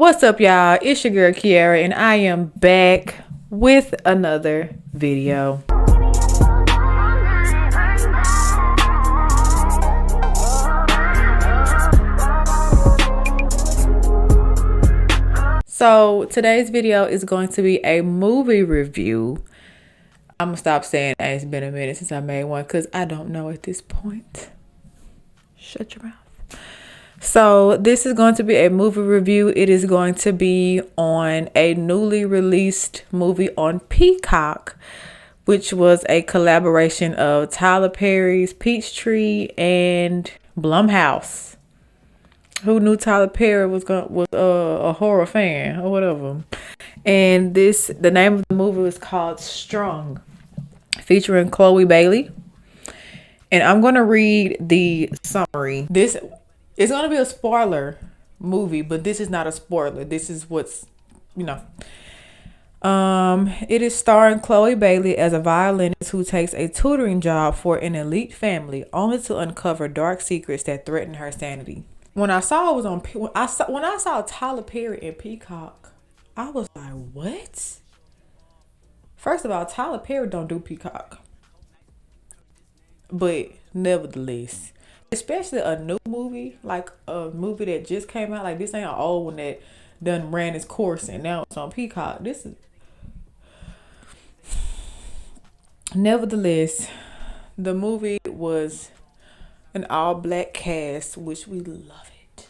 What's up, y'all? It's your girl Kiara, and I am back with another video. So today's video is going to be a movie review. I'm gonna stop saying it's been a minute since I made one because I don't know at this point. Shut your mouth. So this is going to be a movie review. It is going to be on a newly released movie on Peacock, which was a collaboration of Tyler Perry's Peachtree and Blumhouse. Who knew Tyler Perry was a horror fan or whatever? And the name of the movie was called Strung, featuring Chloe Bailey. And I'm going to read the summary. It's going to be a spoiler movie, but this is not a spoiler. This is what's, it is starring Chloe Bailey as a violinist who takes a tutoring job for an elite family, only to uncover dark secrets that threaten her sanity. When I saw it was when I saw Tyler Perry in Peacock, I was like, what? First of all, Tyler Perry don't do Peacock. But nevertheless, especially a new movie, like a movie that just came out, like this ain't an old one that done ran its course and now it's on Peacock. Nevertheless, the movie was an all-black cast, which we love it.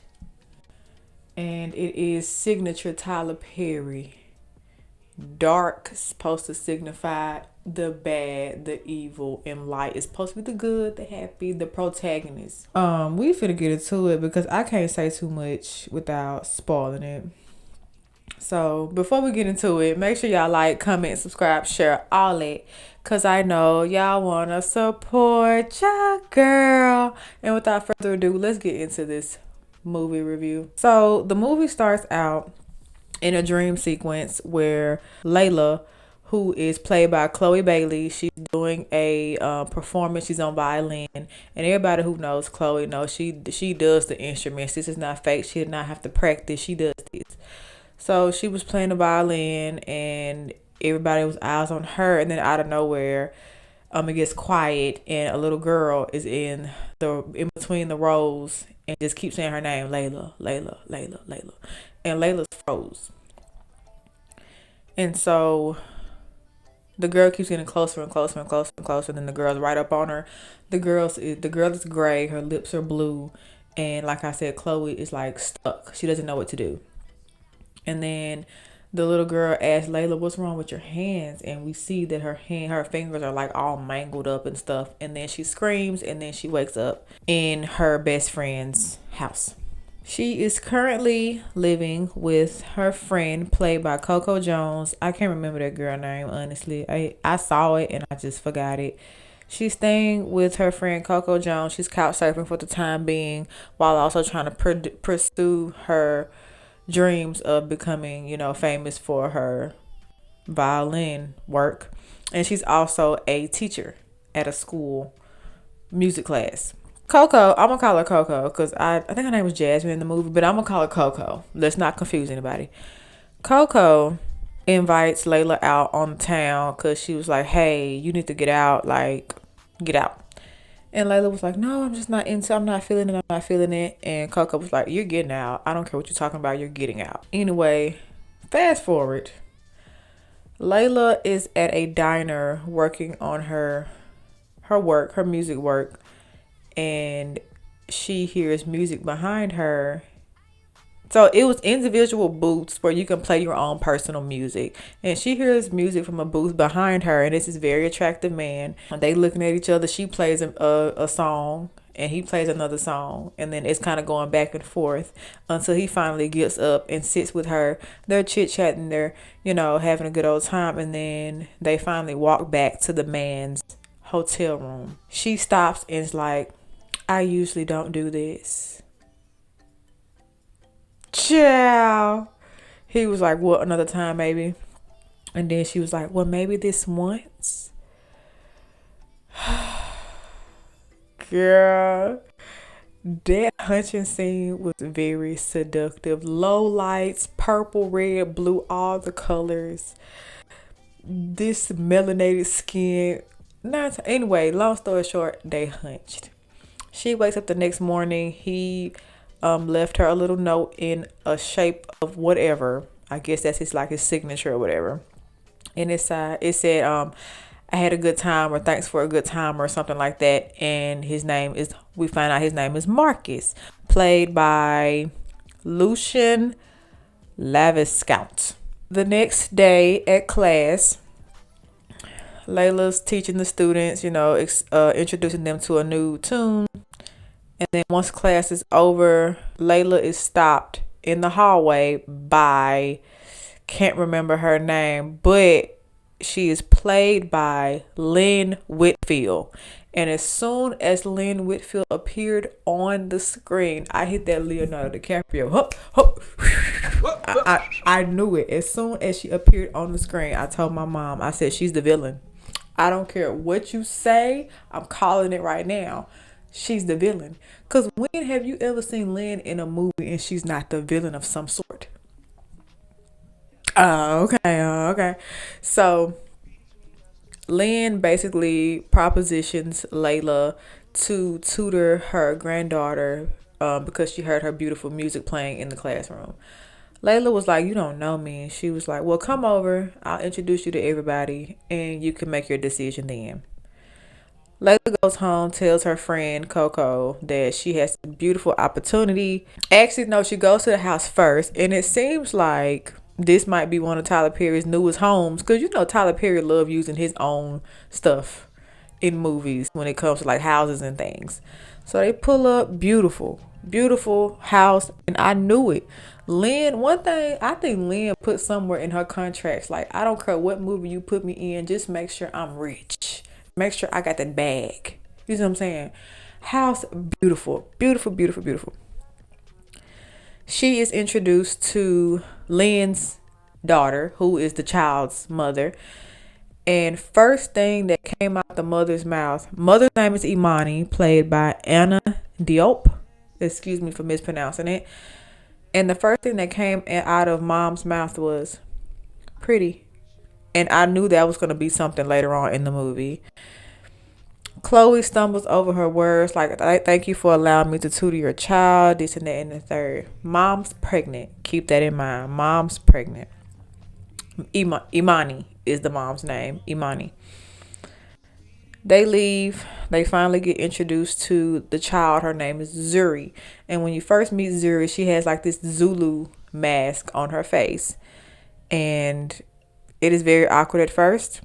And it is signature Tyler Perry. Dark is supposed to signify the bad, the evil, and light is supposed to be the good, the happy, the protagonist. We finna get into it because I can't say too much without spoiling it. So before we get into it, make sure y'all like, comment, subscribe, share, all that, cause I know y'all wanna support your girl. And without further ado, let's get into this movie review. So the movie starts out in a dream sequence where Layla, who is played by Chloe Bailey, she's doing a performance. She's on violin, and everybody who knows Chloe knows she does the instruments. This is not fake. She did not have to practice. She does this. So she was playing the violin, and everybody was eyes on her. And then out of nowhere, it gets quiet, and a little girl is in between the rows and just keeps saying her name, Layla, Layla, Layla, Layla. And Layla's froze. And so the girl keeps getting closer and closer and closer and closer. And then the girl's right up on her. The girl is gray. Her lips are blue. And like I said, Chloe is like stuck. She doesn't know what to do. And then the little girl asks Layla, what's wrong with your hands? And we see that her fingers are like all mangled up and stuff. And then she screams, and then she wakes up in her best friend's house. She is currently living with her friend, played by Coco Jones. I can't remember that girl name, honestly. I saw it and I just forgot it. She's staying with her friend Coco Jones. She's couch surfing for the time being, while also trying to pursue her dreams of becoming, famous for her violin work. And she's also a teacher at a school music class. Coco, I'm gonna call her Coco because I think her name was Jasmine in the movie, but I'm gonna call her Coco. Let's not confuse anybody. Coco invites Layla out on the town because she was like, hey, you need to get out, get out. And Layla was like, no, I'm not feeling it. And Coco was like, you're getting out. I don't care what you're talking about, you're getting out. Anyway, fast forward. Layla is at a diner working on her music work. And she hears music behind her. So it was individual booths where you can play your own personal music. And she hears music from a booth behind her. And it's this very attractive man. They looking at each other. She plays a song and he plays another song. And then it's kind of going back and forth until he finally gets up and sits with her. They're chit-chatting. They're, having a good old time. And then they finally walk back to the man's hotel room. She stops and is like, I usually don't do this. Ciao. He was like, what, another time maybe? And then she was like, well, maybe this once. Girl, damn. hunching scene was very seductive. Low lights, purple, red, blue, all the colors. This melanated skin. Not anyway. Long story short, they hunched. She wakes up the next morning. He left her a little note in a shape of whatever. I guess that's his signature or whatever. And it said I had a good time or thanks for a good time or something like that. And we find out his name is Marcus, played by Lucian Laviscount. The next day at class, Layla's teaching the students, introducing them to a new tune. And then once class is over, Layla is stopped in the hallway by, can't remember her name, but she is played by Lynn Whitfield. And as soon as Lynn Whitfield appeared on the screen, I hit that Leonardo DiCaprio. Hup, hup. I knew it. As soon as she appeared on the screen, I told my mom, I said, she's the villain. I don't care what you say. I'm calling it right now. She's the villain. Because when have you ever seen Lynn in a movie and she's not the villain of some sort? Okay. So Lynn basically propositions Layla to tutor her granddaughter because she heard her beautiful music playing in the classroom. Layla was like, you don't know me. And she was like, well, come over. I'll introduce you to everybody and you can make your decision then. Layla goes home, tells her friend Coco that she has a beautiful opportunity. Actually, no, she goes to the house first. And it seems like this might be one of Tyler Perry's newest homes. Because Tyler Perry loves using his own stuff in movies when it comes to like houses and things. So they pull up, beautiful house. And I knew it. One thing I think Lynn put somewhere in her contracts, like, I don't care what movie you put me in, just make sure I'm rich. Make sure I got that bag. You see what I'm saying? House, beautiful. She is introduced to Lynn's daughter, who is the child's mother. And first thing that came out the mother's name is Imani, played by Anna Diop. Excuse me for mispronouncing it. And the first thing that came out of mom's mouth was pretty. And I knew that was going to be something later on in the movie. Chloe stumbles over her words like, thank you for allowing me to tutor your child, this and that and the third. Mom's pregnant. Keep that in mind. Mom's pregnant. Imani is the mom's name. Imani. They leave. They finally get introduced to the child. Her name is Zuri. And when you first meet Zuri, she has like this Zulu mask on her face. And it is very awkward at first.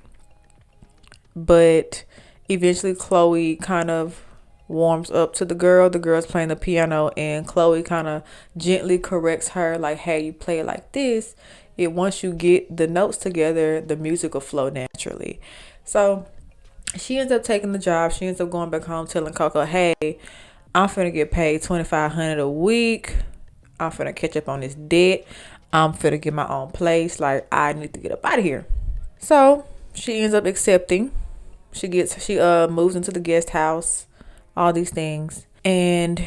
But eventually Chloe kind of warms up to the girl. The girl's playing the piano and Chloe kind of gently corrects her like, hey, you play it like this. Once you get the notes together, the music will flow naturally. So she ends up taking the job. She ends up going back home telling Coco, hey, I'm finna get paid $2,500 a week. I'm finna catch up on this debt. I'm finna get my own place. Like, I need to get up out of here. So she ends up accepting. She moves into the guest house, all these things. And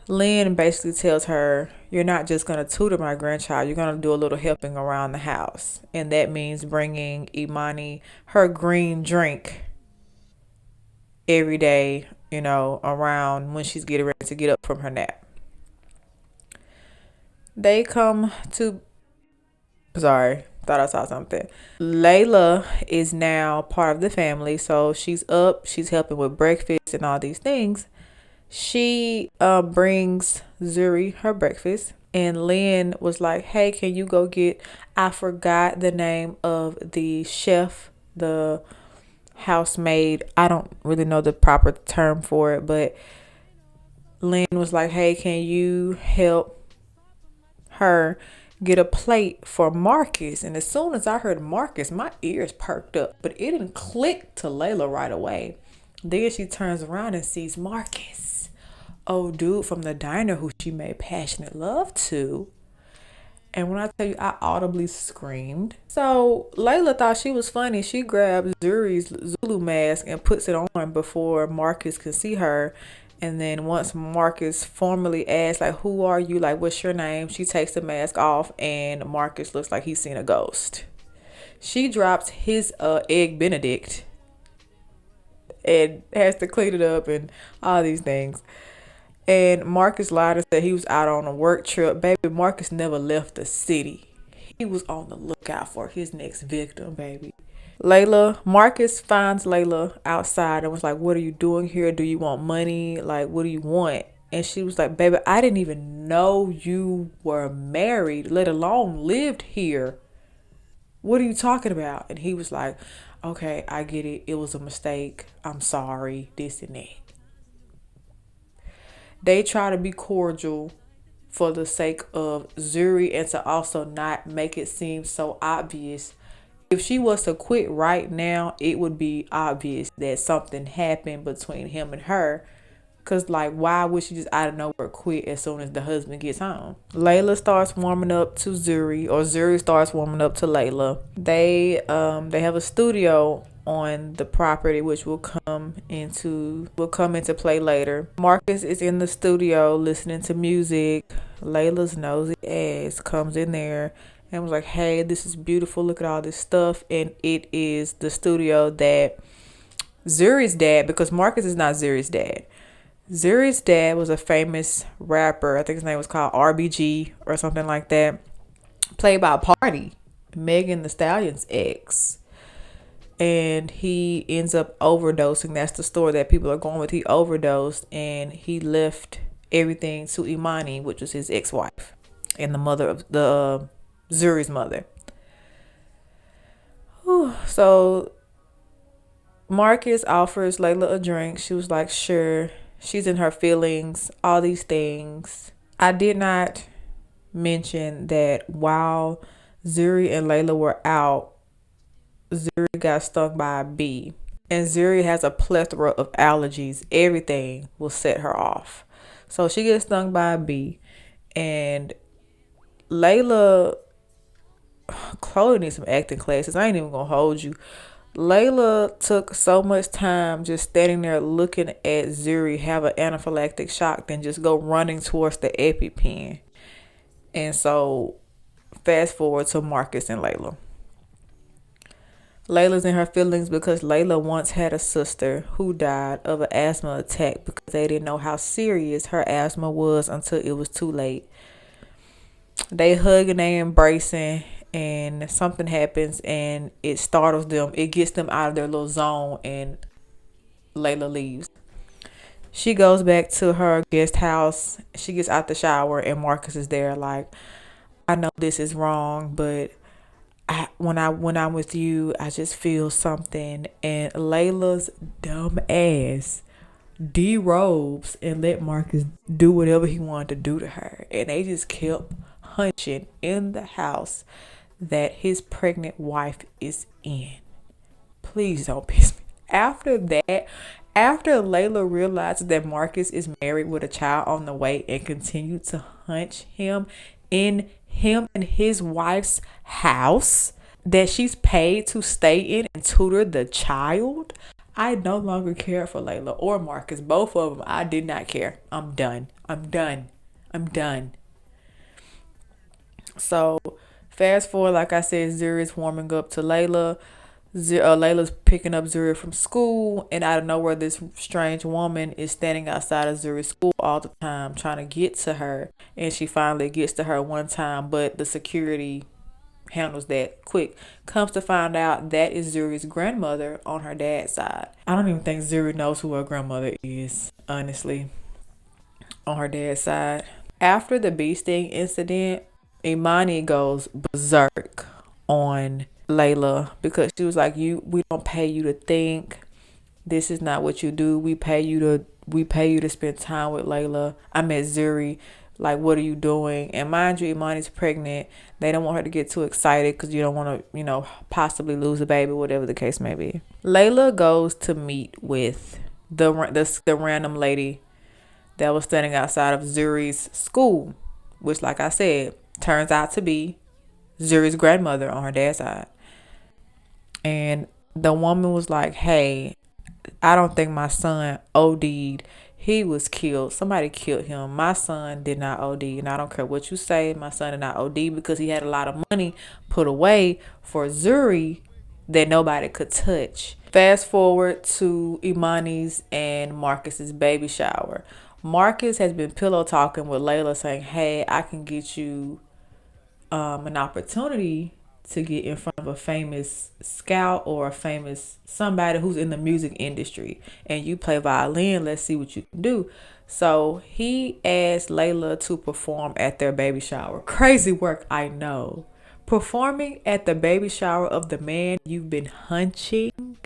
Lynn basically tells her, you're not just going to tutor my grandchild. You're going to do a little helping around the house. And that means bringing Imani her green drink every day, around when she's getting ready to get up from her nap. They come to... Sorry, thought I saw something. Layla is now part of the family. So she's up. She's helping with breakfast and all these things. She brings Zuri her breakfast. And Lynn was like, hey, can you go get... I forgot the name of the chef, the housemaid. I don't really know the proper term for it. But Lynn was like, hey, can you help her get a plate for Marcus? And as soon as I heard Marcus, my ears perked up. But it didn't click to Layla right away. Then she turns around and sees Marcus. Oh, dude from the diner who she made passionate love to. And when I tell you, I audibly screamed. So Layla thought she was funny. She grabs Zuri's Zulu mask and puts it on before Marcus can see her. And then once Marcus formally asks, like, who are you? Like, what's your name? She takes the mask off and Marcus looks like he's seen a ghost. She drops his egg Benedict and has to clean it up and all these things. And Marcus lied and said he was out on a work trip. Baby, Marcus never left the city. He was on the lookout for his next victim, baby. Marcus finds Layla outside and was like, what are you doing here? Do you want money? Like, what do you want? And she was like, baby, I didn't even know you were married, let alone lived here. What are you talking about? And he was like, okay, I get it. It was a mistake. I'm sorry. This and that. They try to be cordial for the sake of Zuri and to also not make it seem so obvious. If she was to quit right now, it would be obvious that something happened between him and her. Because, like, why would she just out of nowhere quit as soon as the husband gets home? Layla starts warming up to Zuri, or Zuri starts warming up to Layla. They have a studio on the property, which will come into play later. Marcus is in the studio listening to music. Layla's nosy ass comes in there and was like, hey, this is beautiful. Look at all this stuff. And it is the studio that Zuri's dad, because Marcus is not Zuri's dad. Zuri's dad was a famous rapper. I think his name was called RBG or something like that. Played by Party, Megan Thee Stallion's ex. And he ends up overdosing. That's the story that people are going with. He overdosed and he left everything to Imani, which was his ex-wife and the mother of the Zuri's mother. Whew. So Marcus offers Layla a drink. She was like, sure. She's in her feelings, all these things. I did not mention that while Zuri and Layla were out, Zuri got stung by a bee. And Zuri has a plethora of allergies. Everything will set her off. So she gets stung by a bee. And Layla, Chloe needs some acting classes. I ain't even gonna hold you. Layla took so much time just standing there looking at Zuri have an anaphylactic shock than just go running towards the EpiPen. And so fast forward to Marcus and Layla. Layla's in her feelings because Layla once had a sister who died of an asthma attack because they didn't know how serious her asthma was until it was too late. They hug and they embracing, and something happens and it startles them. It gets them out of their little zone, and Layla leaves. She goes back to her guest house. She gets out the shower and Marcus is there like, I know this is wrong, but when I'm with you, I just feel something. And Layla's dumb ass derobes and let Marcus do whatever he wanted to do to her. And they just kept hunching in the house that his pregnant wife is in. Please don't piss me. After Layla realizes that Marcus is married with a child on the way and continued to hunch him in him and his wife's house that she's paid to stay in and tutor the child, I no longer care for Layla or Marcus. Both of them, I did not care. I'm done. So fast forward, like I said, Zuri is warming up to Layla. Layla's picking up Zuri from school, and out of nowhere, this strange woman is standing outside of Zuri's school all the time trying to get to her. And she finally gets to her one time, but the security handles that quick. Comes to find out that is Zuri's grandmother on her dad's side. I don't even think Zuri knows who her grandmother is, honestly, on her dad's side. After the bee sting incident, Imani goes berserk on Layla because she was like, we don't pay you to think. This is not what you do. We pay you to spend time with Layla. I met Zuri. Like, what are you doing? And mind you, Imani's pregnant. They don't want her to get too excited because you don't want to, possibly lose a baby, whatever the case may be. Layla goes to meet with the random lady that was standing outside of Zuri's school, which, like I said, turns out to be Zuri's grandmother on her dad's side. And the woman was like, hey, I don't think my son OD'd. He was killed. Somebody killed him. My son did not OD, and I don't care what you say. My son did not OD because he had a lot of money put away for Zuri that nobody could touch. Fast forward to Imani's and Marcus's baby shower. Marcus has been pillow talking with Layla, saying, "Hey, I can get you an opportunity to get in front of a famous scout or a famous somebody who's in the music industry, and you play violin. Let's see what you can do." So he asked Layla to perform at their baby shower. Crazy work, I know. Performing at the baby shower of the man you've been hunching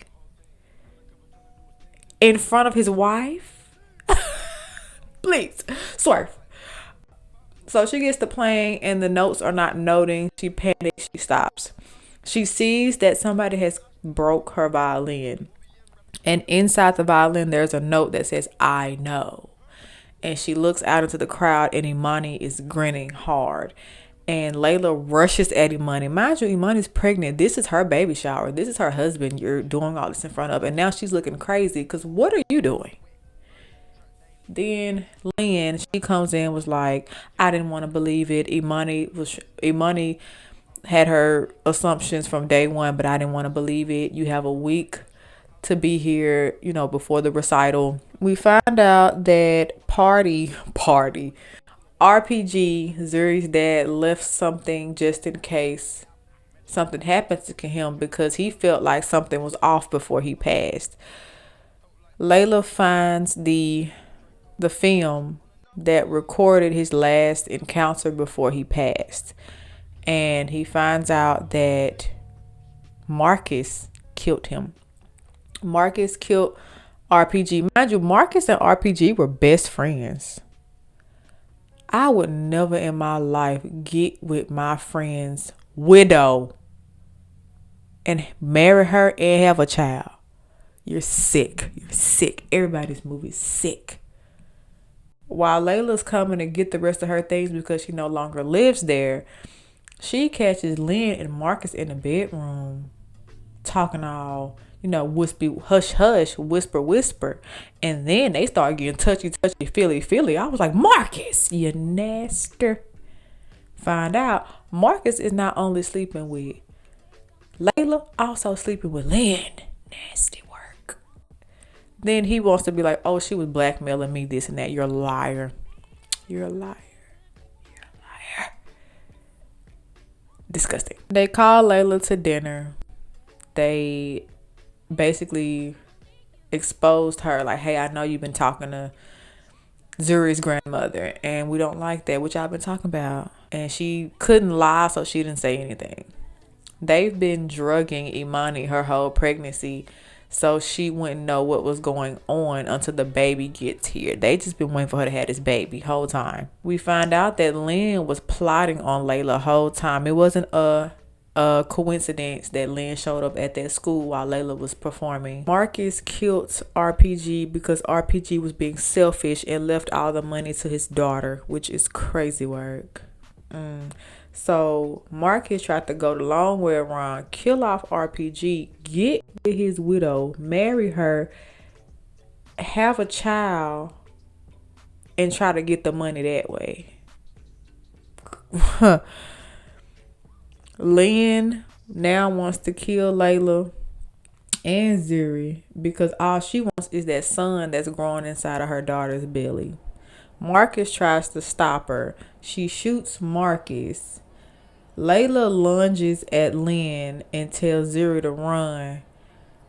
in front of his wife. Please swerve. So she gets to playing and the notes are not noting. She panics. She stops. She sees that somebody has broke her violin. And inside the violin, there's a note that says, "I know." And she looks out into the crowd and Imani is grinning hard. And Layla rushes at Imani. Mind you, Imani's pregnant. This is her baby shower. This is her husband you're doing all this in front of. And now she's looking crazy because what are you doing? Then Lynn, she comes in, was like, "I didn't want to believe it. Imani had her assumptions from day one, but I didn't want to believe it. You have a week to be here, before the recital." We find out that party RPG, Zuri's dad, left something just in case something happens to him because he felt like something was off before he passed. Layla finds the film that recorded his last encounter before he passed. And he finds out that Marcus killed him. Marcus killed RPG. Mind you, Marcus and RPG were best friends. I would never in my life get with my friend's widow and marry her and have a child. You're sick. You're sick. Everybody's movie's sick. While Layla's coming to get the rest of her things because she no longer lives there, she catches Lynn and Marcus in the bedroom talking all, wispy, hush, hush, whisper, whisper. And then they start getting touchy, touchy, feely. I was like, "Marcus, you nasty." Find out Marcus is not only sleeping with Layla, also sleeping with Lynn. Nasty work. Then he wants to be like, "Oh, she was blackmailing me, this and that." You're a liar. You're a liar. You're a liar. Disgusting. They call Layla to dinner. They basically exposed her like, "Hey, I know you've been talking to Zuri's grandmother and we don't like that, which I've been talking about." And she couldn't lie, so she didn't say anything. They've been drugging Imani her whole pregnancy, so she wouldn't know what was going on until the baby gets here. They just been waiting for her to have this baby whole time. We find out that Lynn was plotting on Layla whole time. It wasn't a coincidence that Lynn showed up at that school while Layla was performing. Marcus killed RPG because RPG was being selfish and left all the money to his daughter, which is crazy work. So Marcus tried to go the long way around, kill off RPG, get with his widow, marry her, have a child, and try to get the money that way. Lynn now wants to kill Layla and Zuri because all she wants is that son that's growing inside of her daughter's belly. Marcus tries to stop her. She shoots Marcus. Layla lunges at Lynn and tells Zuri to run.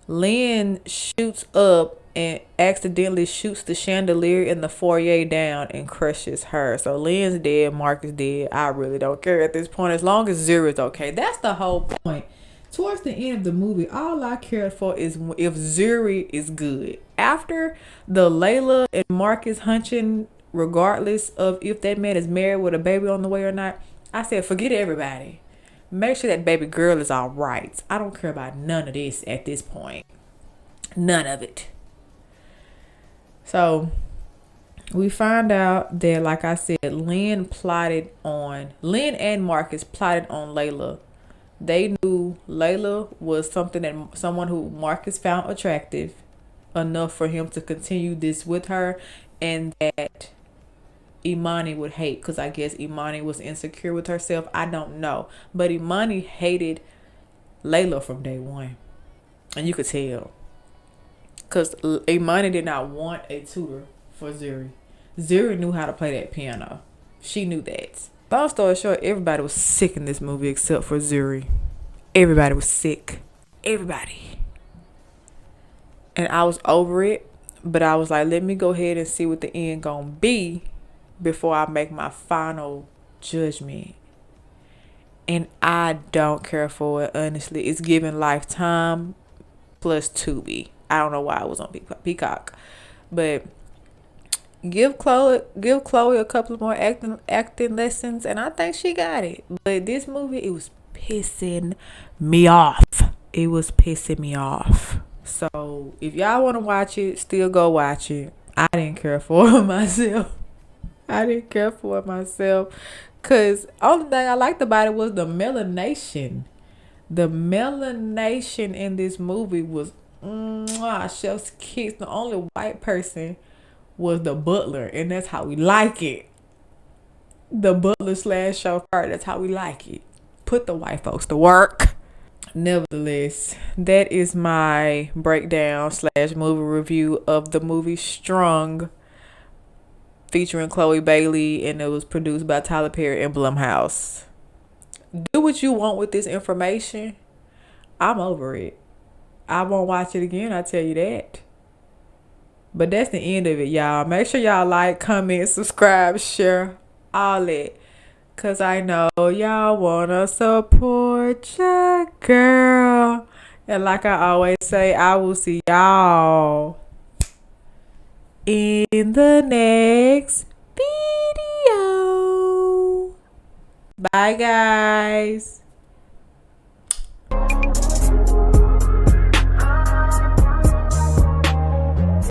Lynn shoots up and accidentally shoots the chandelier in the foyer down and crushes her. So Lynn's dead, Marcus dead. I really don't care at this point as long as Zuri's okay. That's the whole point. Towards the end of the movie, all I cared for is if Zuri is good. After the Layla and Marcus hunching, regardless of if that man is married with a baby on the way or not, I said forget everybody. Make sure that baby girl is all right. I don't care about none of this at this point. None of it. So we find out that, like I said, Lynn and Marcus plotted on Layla. They knew Layla was someone who Marcus found attractive enough for him to continue this with her, and that Imani would hate, because I guess Imani was insecure with herself. I don't know. But Imani hated Layla from day one. And you could tell. Because Imani did not want a tutor for Zuri. Zuri knew how to play that piano. She knew that. Long story short, everybody was sick in this movie except for Zuri. Everybody was sick. Everybody. And I was over it. But I was like, let me go ahead and see what the end gonna be before I make my final judgment. And I don't care for it, honestly. It's given Lifetime plus Tubi. I don't know why it was on Peacock. But give Chloe a couple more acting lessons, and I think she got it. But this movie, it was pissing me off. It was pissing me off. So if y'all want to watch it, still go watch it. I didn't care for it myself. Cause only thing I liked about it was the melanation. The melanation in this movie was chef's kiss. The only white person was the butler, and that's how we like it. The butler / chauffeur, that's how we like it. Put the white folks to work. Nevertheless, that is my breakdown / movie review of the movie Strung, featuring Chloe Bailey, and it was produced by Tyler Perry and Blumhouse. Do what you want with this information. I'm over it. I won't watch it again, I tell you that. But that's the end of it, y'all. Make sure y'all like, comment, subscribe, share, all that. Because I know y'all want to support your girl. And like I always say, I will see y'all in the next video. Bye, guys.